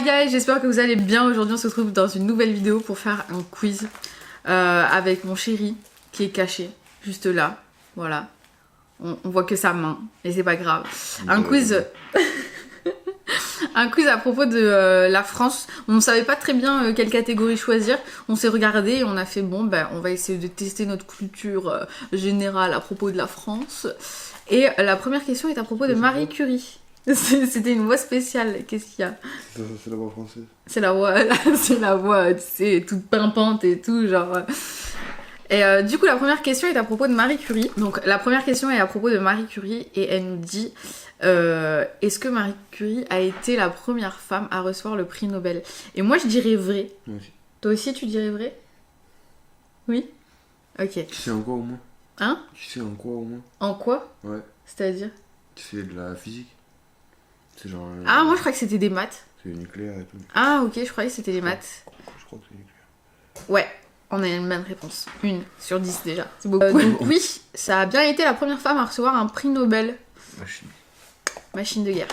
Hi guys, j'espère que vous allez bien. Aujourd'hui on se retrouve dans une nouvelle vidéo pour faire un quiz avec mon chéri qui est caché juste là. Voilà, on voit que sa main et c'est pas grave. Un quiz un quiz à propos de la France. On ne savait pas très bien quelle catégorie choisir. On s'est regardé et on a fait bon ben on va essayer de tester notre culture générale à propos de la France. Et la première question est à propos de Marie Curie. C'était une voix spéciale, qu'est-ce qu'il y a? C'est la voix française. C'est la voix, tu sais, toute pimpante et tout, genre. Et du coup, la première question est à propos de Marie Curie. Donc, la première question est à propos de Marie Curie et elle nous dit est-ce que Marie Curie a été la première femme à recevoir le prix Nobel? Et moi, je dirais vrai. Oui. Toi aussi, tu dirais vrai? Oui? Ok. Tu sais en quoi au moins? Hein? Tu sais en quoi au moins? En quoi? Ouais. C'est-à-dire? Tu sais de la physique? C'est genre. Ah, moi, je crois que c'était des maths. C'est nucléaire et tout. Ah, ok, je croyais que c'était des maths. Je crois que c'est nucléaire. Ouais, on a une même réponse. 1 sur 10 déjà. C'est beaucoup. Donc oui, ça a bien été la première femme à recevoir un prix Nobel. Machine de guerre.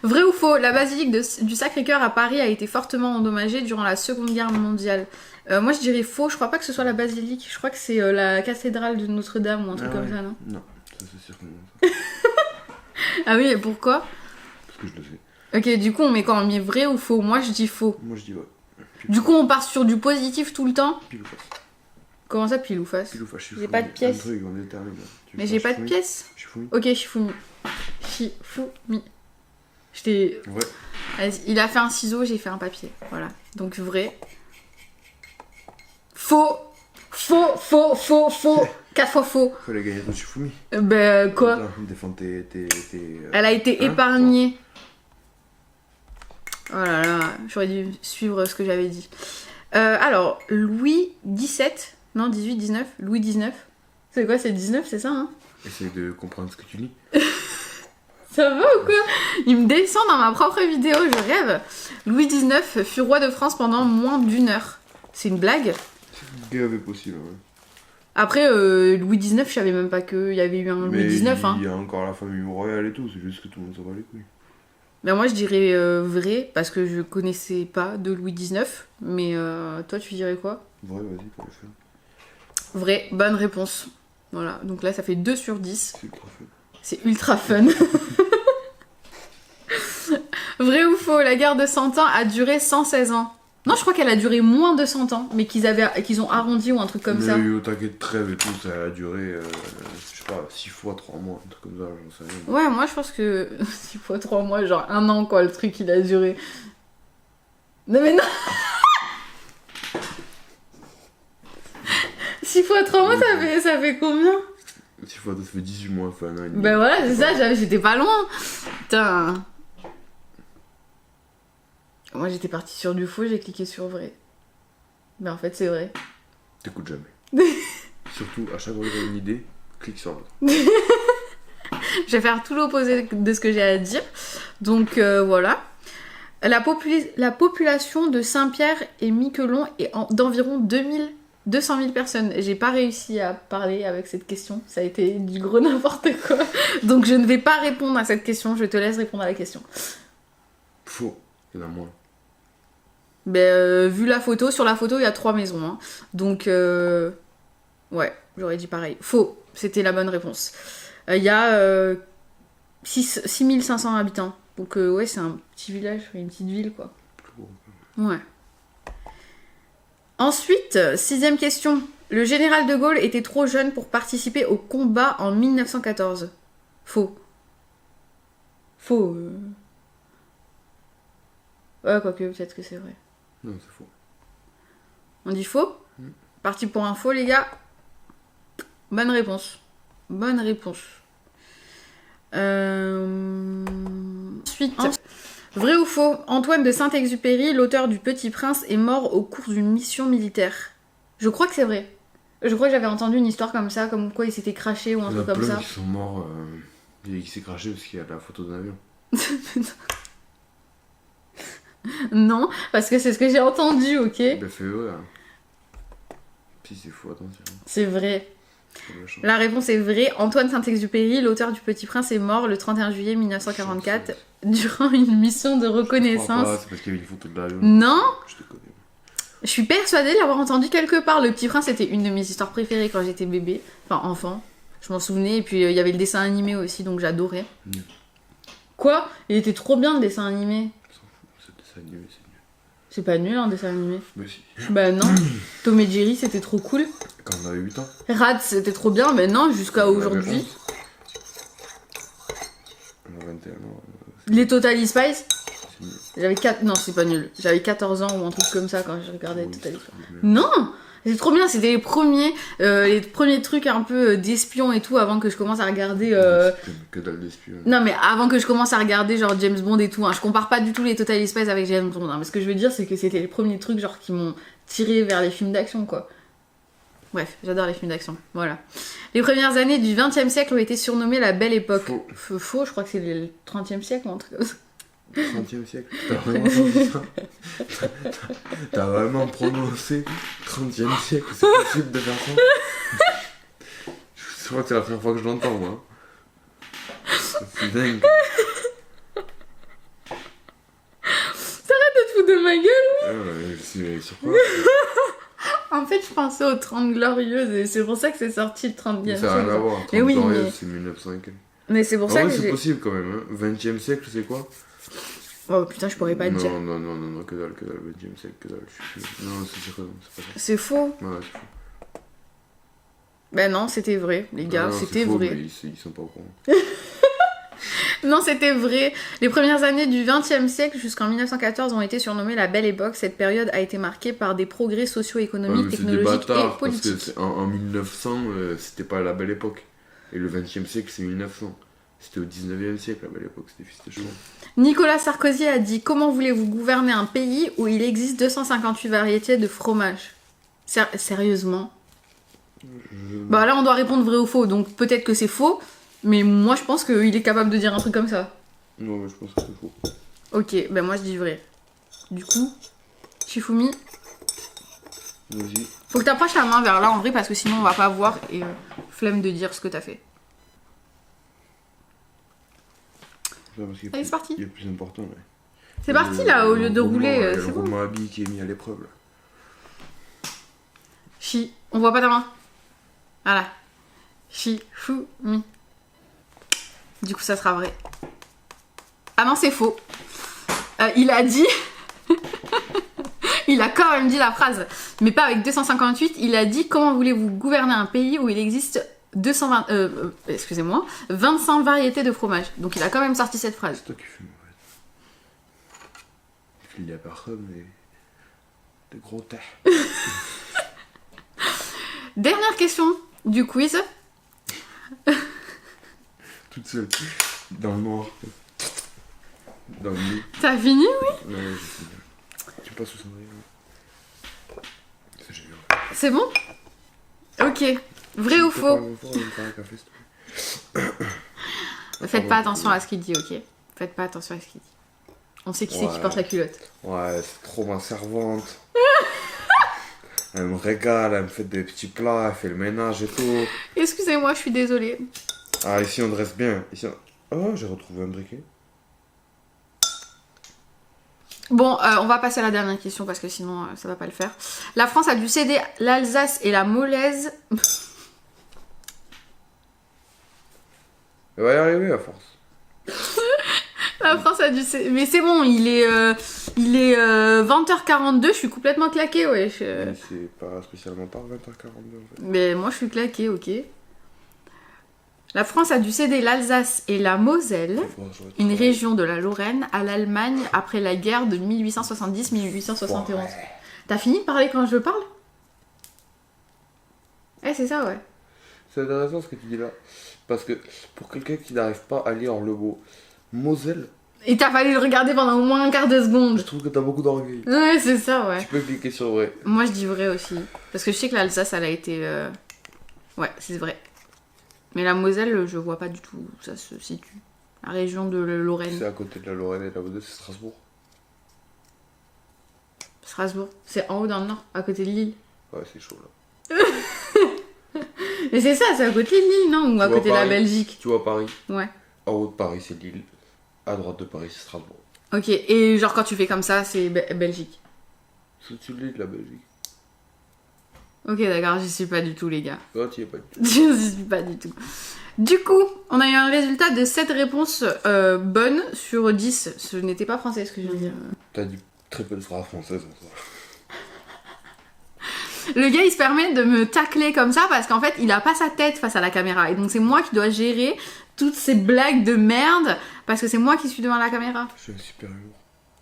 Vrai ou faux, la basilique du Sacré-Cœur à Paris a été fortement endommagée durant la Seconde Guerre mondiale. Moi je dirais faux, je crois pas que ce soit la basilique, je crois que c'est la cathédrale de Notre-Dame ou un truc comme ça, non? Non, ça c'est certainement ça. Ah oui, et pourquoi? Parce que je le sais. Ok, du coup on met quoi? On met vrai ou faux? Moi je dis faux. Moi je dis ouais. Du coup on part sur du positif tout le temps? Pile ou face. Comment ça, pile ou face? Pile ou face, J'ai pas de pièces. Un truc, on détermine, là. Mais j'ai pas de pièces. Shifumi. Ok, Shifumi. Shifumi. J'étais... Ouais. Vas-y, il a fait un ciseau, j'ai fait un papier. Voilà. Donc vrai. Faux. Faux, faux, faux, faux. 4 fois faux. Fallait gagner ton Shifumi. Ben quoi? Attends, défendre tes Elle a été hein, épargnée. Oh là là, j'aurais dû suivre ce que j'avais dit. Alors, Louis XVII. Non, 18, 19. Louis XIX. C'est quoi, c'est 19, c'est ça, hein? Essaye de comprendre ce que tu lis. Ça va ou quoi? Il me descend dans ma propre vidéo, je rêve. Louis XIX fut roi de France pendant moins d'1 heure. C'est une blague? C'est grave possible, ouais. Après, Louis XIX, je savais même pas qu'il y avait eu un Louis XIX. Il y a encore la famille royale et tout, c'est juste que tout le monde s'en bat les couilles. Ben moi, je dirais vrai, parce que je connaissais pas de Louis XIX. Mais toi, tu dirais quoi? Vrai, vas-y, pour le faire. Vrai, bonne réponse. Voilà, donc là, ça fait 2 sur 10. C'est ultra fun. C'est ultra fun. Vrai ou faux, la guerre de 100 ans a duré 116 ans. Non, je crois qu'elle a duré moins de 100 ans, mais qu'ils ont arrondi ou un truc comme ça. Mais au taquet de trêve et tout, ça a duré, je sais pas, 6 fois 3 mois, un truc comme ça, j'en sais rien. Ouais, moi je pense que 6 fois 3 mois, genre 1 an quoi, le truc il a duré. Non mais non. 6 fois 3 mois, ça fait combien? 6 fois 2, ça fait 18 mois, enfin un an et demi. Ben voilà, c'est ça, j'étais pas loin. Putain. Moi j'étais partie sur du faux, j'ai cliqué sur vrai. Mais en fait c'est vrai. T'écoutes jamais. Surtout, à chaque fois que t'as une idée, clique sur l'autre. Je vais faire tout l'opposé de ce que j'ai à dire. Donc voilà. La population de Saint-Pierre et Miquelon est d'environ 200 000 personnes. J'ai pas réussi à parler avec cette question. Ça a été du gros n'importe quoi. Donc je ne vais pas répondre à cette question. Je te laisse répondre à la question. Faux. Il y en a moins. Ben, vu la photo, sur la photo, il y a 3 maisons. Hein. Donc, ouais, j'aurais dit pareil. Faux, c'était la bonne réponse. Il y a 6500 habitants. Donc, ouais, c'est un petit village, une petite ville, quoi. Ouais. Ensuite, 6ème question. Le général de Gaulle était trop jeune pour participer au combat en 1914. Faux. Faux. Ouais, quoique, peut-être que c'est vrai. Non, c'est faux. On dit faux? Parti pour un faux, les gars. Bonne réponse. Bonne réponse. Ensuite, vrai ou faux? Antoine de Saint-Exupéry, l'auteur du Petit Prince, est mort au cours d'une mission militaire. Je crois que c'est vrai. Je crois que j'avais entendu une histoire comme ça, comme quoi il s'était craché ou un truc comme ça. Il y en a plein qui sont morts, qui s'est craché parce qu'il y a la photo d'un avion. Non, parce que c'est ce que j'ai entendu, ok? Bah fais ouais. Si c'est faux, attention. C'est vrai. La réponse est vraie. Antoine Saint-Exupéry, l'auteur du Petit Prince, est mort le 31 juillet 1944 durant une mission de Je crois reconnaissance. pas, c'est parce qu'il y avait une photo de l'avion. Non, Je te connais. je suis persuadée de l'avoir entendu quelque part. Le Petit Prince était une de mes histoires préférées quand j'étais bébé, enfin enfant. Je m'en souvenais, et puis il y avait le dessin animé aussi, donc j'adorais. Nul. Quoi? Il était trop bien le dessin animé. On s'en fout, c'est dessin animé, c'est nul. C'est pas nul un dessin animé. Mais si. Bah non. Tom et Jerry c'était trop cool. Quand on avait 8 ans. Rad c'était trop bien, mais non, jusqu'à On avait aujourd'hui. 11. On a 21 ans. Les Totally Spies, C'est nul. j'avais 4... Non, c'est pas nul. J'avais 14 ans ou un truc comme ça quand je regardais Ouais, Totally c'est Spies. trop nul. Non! C'est trop bien, c'était les premiers trucs un peu d'espions et tout avant que je commence à regarder... C'était que dalle d'espion. Non mais avant que je commence à regarder genre James Bond et tout, hein. Je compare pas du tout les Totally Spies avec James Bond, hein. Mais ce que je veux dire c'est que c'était les premiers trucs genre qui m'ont tiré vers les films d'action quoi. Bref, j'adore les films d'action, voilà. Les premières années du XXe siècle ont été surnommées la Belle Époque. Faux. Faux, je crois que c'est le XXe siècle ou un truc comme ça. 30e siècle. T'as vraiment dit ça? T'as vraiment prononcé 30e siècle? C'est possible de faire ça? Je crois que c'est la première fois que je l'entends, moi. C'est dingue. Tu te fous de ma gueule? Je suis sur quoi? En fait, je pensais aux 30 Glorieuses et c'est pour ça que c'est sorti le 30e Ça siècle. n'a rien à voir. Mais oui, 30 ans, mais- c'est 1900 et quelques. Mais c'est pour En ça vrai, que c'est j'ai... possible quand même. Hein. 20e siècle, c'est quoi? Oh putain, je pourrais pas te Non, dire. non, que dalle, 20e siècle, que dalle. Non, c'est pas ça. C'est faux. Ouais, c'est faux. Ben non, c'était vrai, les gars, Non, c'était c'est faux, vrai. mais ils sont pas au courant. Non, c'était vrai. Les premières années du XXe siècle jusqu'en 1914 ont été surnommées la Belle Époque. Cette période a été marquée par des progrès Ouais, socio-économiques, mais c'est des technologiques bâtards, et parce que politiques. en 1900, c'était pas la belle époque. Et le 20e siècle, c'est 1900. C'était au 19e siècle, la belle époque, c'était chaud. Nicolas Sarkozy a dit: comment voulez-vous gouverner un pays où il existe 258 variétés de fromage? Sérieusement? Bah là, on doit répondre vrai ou faux, donc peut-être que c'est faux, mais moi je pense qu'il est capable de dire un truc comme ça. Non, mais je pense que c'est faux. Ok, ben moi je dis vrai. Du coup, Shifumi, Vas-y. faut que t'approches la main vers là en vrai parce que sinon on va pas voir et flemme de dire ce que t'as fait. Ouais, parce qu'il y a Allez, plus- c'est parti. Il y a plus important, ouais. C'est parti là, au lieu de rouler, c'est le bon. roman habit qui est mis à l'épreuve, là. Chi, on voit pas ta main. Voilà. Shifumi. Du coup, ça sera vrai. Ah non, c'est faux. Il a dit. Il a quand même dit la phrase, mais pas avec 258. Il a dit: comment voulez-vous gouverner un pays où il existe 220, excusez-moi, 25 variétés de fromage. Donc il a quand même sorti cette phrase. C'est toi qui fais mauvais. Il y a personne, mais. Des gros terres. Dernière question du quiz. Toute seule. Dans le noir. Dans le lit. T'as fini? Non, ouais, j'ai fini. Tu passes au cendrier. Ça, j'ai vu. C'est bon? Ok. Vrai ou faux? Faites pas attention à ce qu'il dit, ok? Faites pas attention à ce qu'il dit. On sait qui c'est qui Ouais. porte la culotte. Ouais, c'est trop ma servante. Elle me régale, elle me fait des petits plats, elle fait le ménage et tout. Excusez-moi, je suis désolée. Ah, ici on dresse bien. Ici, oh, j'ai retrouvé un briquet. Bon, on va passer à la dernière question parce que sinon ça va pas le faire. La France a dû céder l'Alsace et la Molaise. Elle va y arriver à force. La France a dû céder... Mais c'est bon, il est 20h42, je suis complètement claquée, ouais. Mais c'est pas spécialement par 20h42 en fait. Mais moi je suis claquée, ok. La France a dû céder l'Alsace et la Moselle, une région de la Lorraine, à l'Allemagne après la guerre de 1870-1871. Ouais. T'as fini de parler quand je parle? Eh, c'est ça, ouais. C'est intéressant ce que tu dis là. Parce que pour quelqu'un qui n'arrive pas à lire le mot Moselle, Et t'as fallu le regarder pendant au moins un quart de je seconde. trouve que t'as beaucoup d'orgueil. Ouais, c'est ça, ouais. Tu peux cliquer sur vrai. Moi je dis vrai aussi. Parce que je sais que l'Alsace, elle a été... Ouais, c'est vrai. Mais la Moselle, je vois pas du tout où ça se situe. La région de C'est Lorraine. à côté de la Lorraine et de la Moselle, c'est Strasbourg. Strasbourg. C'est en haut dans le nord, à côté de Lille. Ouais, c'est chaud là. Mais c'est ça, c'est à côté de Lille, non? Ou à Tu vois côté de la Paris Belgique. Tu vois Paris, Ouais. en haut de Paris c'est Lille, À droite de Paris, c'est Strasbourg. Ok, et genre quand tu fais comme ça, c'est Belgique. C'est au-dessus de la Belgique. Ok, d'accord, j'y suis pas du tout, les gars. Oh, tu y es pas du tout. J'y suis pas du tout. Du coup, on a eu un résultat de 7 réponses bonnes sur 10. Ce n'était pas français, ce que je veux dire. T'as dit très peu de phrases françaises. Le gars, il se permet de me tacler comme ça parce qu'en fait, il a pas sa tête face à la caméra. Et donc, c'est moi qui dois gérer toutes ces blagues de merde parce que c'est moi qui suis devant la caméra. J'ai un super humour.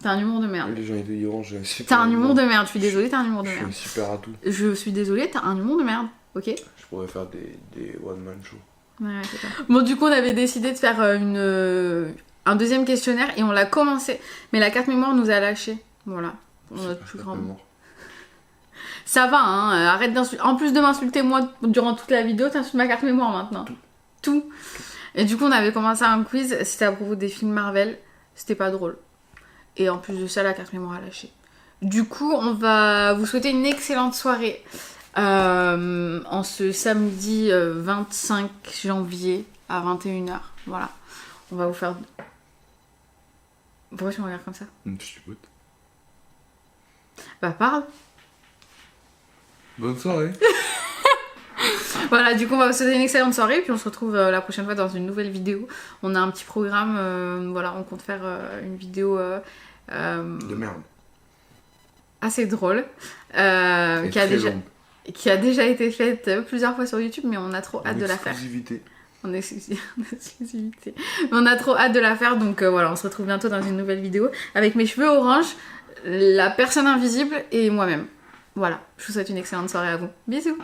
T'as un humour de merde. Les gens ils te diront j'ai un super T'as un humour de merde, je suis désolée, t'as un humour de Je suis un merde. super atout. Je suis désolée, t'as un humour de merde, ok? Je pourrais faire des one-man shows. Ouais, c'est ça. Bon, du coup, on avait décidé de faire un deuxième questionnaire et on l'a commencé. Mais la carte mémoire nous a lâché. Voilà. On a plus grand. Ça va, hein, arrête d'insulter. En plus de m'insulter moi durant toute la vidéo, t'insultes ma carte mémoire maintenant. Tout. Et du coup, on avait commencé un quiz, c'était à propos des films Marvel. C'était pas drôle. Et en plus de ça, la carte mémoire a lâché. Du coup, on va vous souhaiter une excellente soirée en ce samedi 25 janvier à 21h. Voilà. On va vous faire... Pourquoi tu me regardes comme ça? Je suis pote. Bah parle. Bonne soirée. Voilà, du coup on va vous souhaiter une excellente soirée, puis on se retrouve la prochaine fois dans une nouvelle vidéo. On a un petit programme, voilà, on compte faire une vidéo De merde. assez drôle, Et qui a très déjà... longue. qui a déjà été faite plusieurs fois sur YouTube, mais on a trop hâte En de la faire. exclusivité. En exclusivité. Mais on a trop hâte de la faire, donc voilà, on se retrouve bientôt dans une nouvelle vidéo avec mes cheveux orange, la personne invisible et moi-même. Voilà, je vous souhaite une excellente soirée à vous. Bisous!